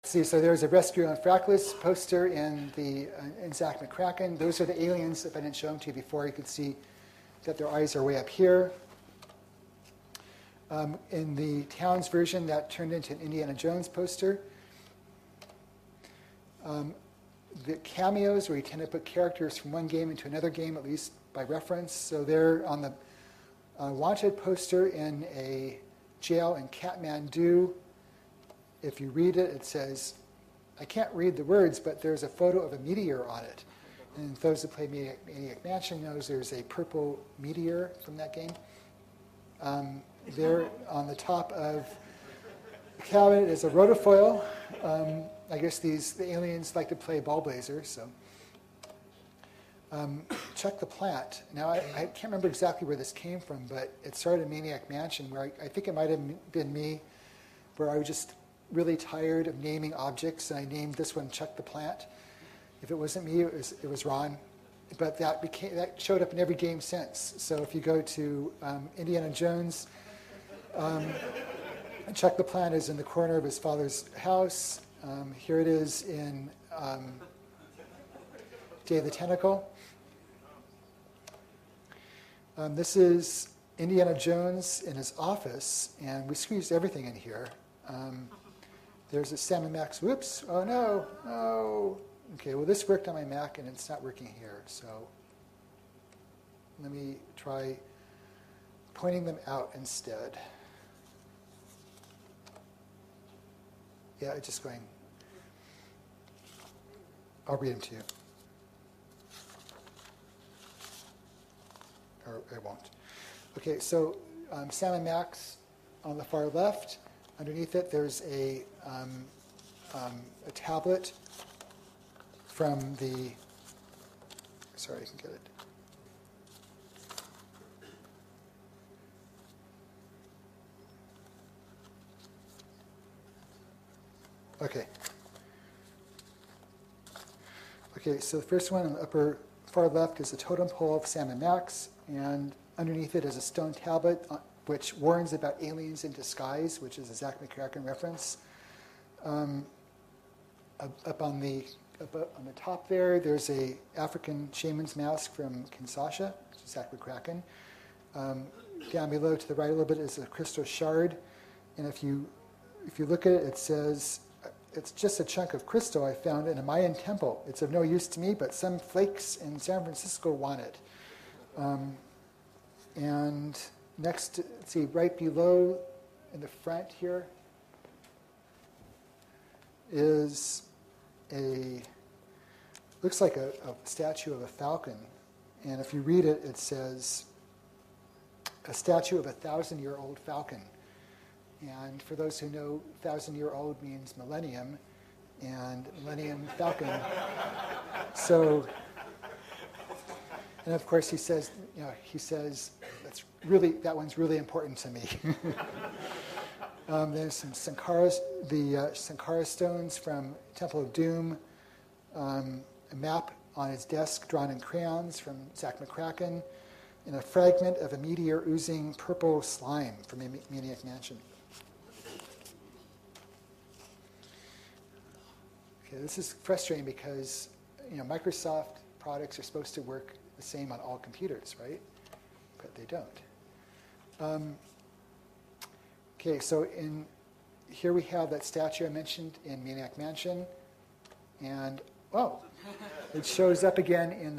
See, so there's a Rescue on Fractalus poster in Zak McKracken. Those are the aliens. If I didn't show them to you before, you could see that their eyes are way up here. In the Towns version, that turned into an Indiana Jones poster. The cameos, where you tend to put characters from one game into another game, at least by reference. So they're on the Wanted poster in a jail in Kathmandu. If you read it, it says, I can't read the words, but there's a photo of a meteor on it. And those who play Maniac Mansion knows there's a purple meteor from that game. There on the top of the cabinet is a rotofoil. I guess the aliens like to play ball blazers. So Check the Plant. Now, I can't remember exactly where this came from, but it started in Maniac Mansion, where I think it might have been me, where I was just really tired of naming objects, and I named this one Check the Plant. If it wasn't me, it was Ron. But that showed up in every game since. So if you go to Indiana Jones, Check the Plant is in the corner of his father's house. Here it is in Day of the Tentacle. This is Indiana Jones in his office, and we squeezed everything in here. There's a Sam & Max, whoops, oh no, no. Okay, well this worked on my Mac and it's not working here, so let me try pointing them out instead. Yeah, it's just going, I'll read them to you. Or I won't. Okay, so Sam & Max on the far left. Underneath it, there's a tablet from the, sorry, I can get it. Okay. Okay, so the first one in the upper far left is the totem pole of Sam & Max, and underneath it is a stone tablet which warns about aliens in disguise, which is a Zak McKracken reference. Up on the top there, there's a African shaman's mask from Kinshasa, which is Zak McKracken. Down below to the right a little bit is a crystal shard, and if you look at it, it says, it's just a chunk of crystal I found in a Mayan temple. It's of no use to me, but some flakes in San Francisco want it. And next, let's see, right below in the front here is looks like a statue of a falcon. And if you read it, it says, a statue of a 1,000-year-old falcon. And for those who know, 1,000-year-old means millennium, and Millennium Falcon. So, and of course he says, that one's really important to me. There's some Sankara stones from Temple of Doom, a map on his desk drawn in crayons from Zak McKracken, and a fragment of a meteor oozing purple slime from Maniac Mansion. Okay, this is frustrating because Microsoft products are supposed to work the same on all computers, right? But they don't. Okay, so here we have that statue I mentioned in Maniac Mansion, and it shows up again in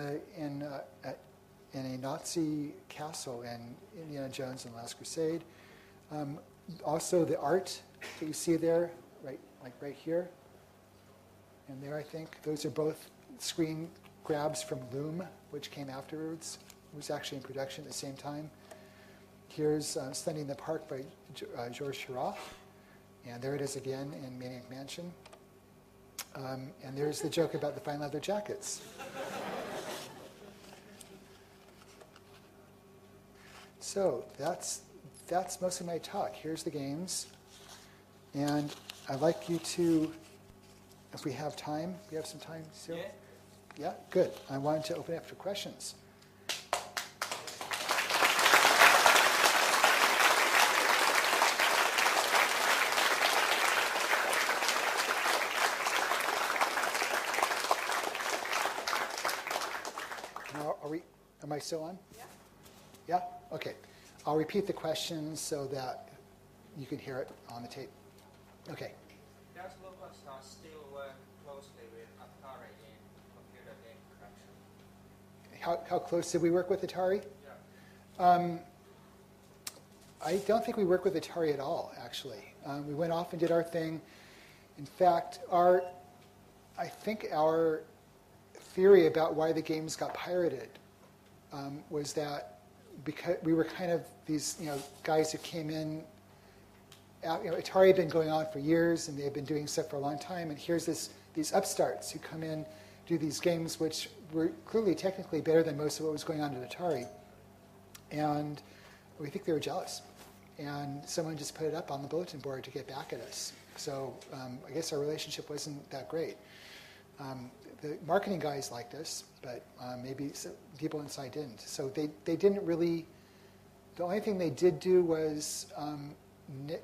a Nazi castle in Indiana Jones and Last Crusade. Also, the art that you see there, right here, and there, I think those are both screen grabs from Loom, which came afterwards. It was actually in production at the same time. Here's Sunday in the Park by Georges Seurat. And there it is again in Maniac Mansion. And there's the joke about the fine leather jackets. So that's most of my talk. Here's the games. And I'd like you to, if we have time, we have some time, Cyril? Yeah, good. I wanted to open it up for questions. Am I still on? Yeah. Yeah? Okay. I'll repeat the questions so that you can hear it on the tape. Okay. Does LucasArts still work closely with Atari in computer game production? How close did we work with Atari? Yeah. I don't think we work with Atari at all, actually. We went off and did our thing. In fact, I think our theory about why the games got pirated was that because we were kind of these guys who came in. Atari had been going on for years, and they had been doing stuff for a long time. And here's these upstarts who come in, do these games which were clearly technically better than most of what was going on at Atari. And we think they were jealous. And someone just put it up on the bulletin board to get back at us. So I guess our relationship wasn't that great. The marketing guys liked us, but maybe some people inside didn't. So they didn't really, the only thing they did do was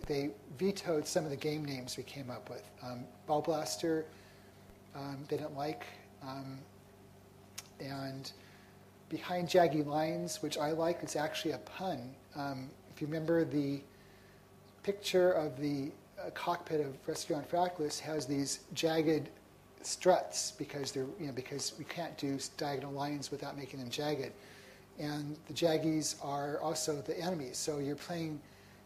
they vetoed some of the game names we came up with. Ball Blaster, they didn't like. And Behind Jaggy Lines, which I like, is actually a pun. If you remember, the picture of the cockpit of Rescue on Fractalus has these jagged struts because because we can't do diagonal lines without making them jagged. And the jaggies are also the enemies. So you're playing,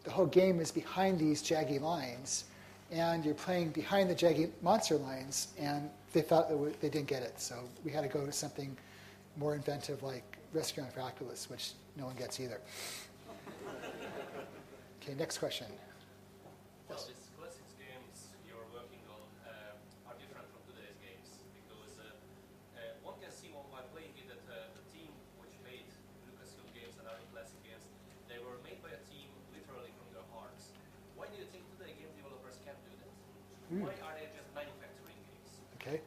the whole game is behind these jaggy lines, and you're playing behind the jaggy monster lines, and they thought that they didn't get it. So we had to go to something more inventive like Rescue on Fractalus, which no one gets either. Okay, next question. Well, these classics games you're working on are different from today's games because one can see by playing it that the team which made LucasFilm games and other classic games, they were made by a team literally from their hearts. Why do you think today game developers can't do that? Why are they just manufacturing games? Okay,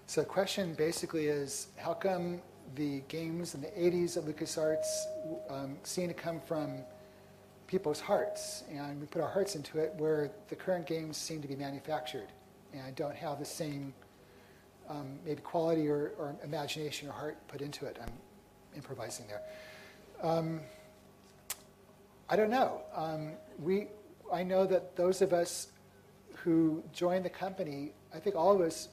so the question basically is, how come the games in the 80s at LucasArts seem to come from people's hearts, and we put our hearts into it, where the current games seem to be manufactured and don't have the same maybe quality or imagination or heart put into it. I'm improvising there. I don't know. I know that those of us who joined the company, I think all of us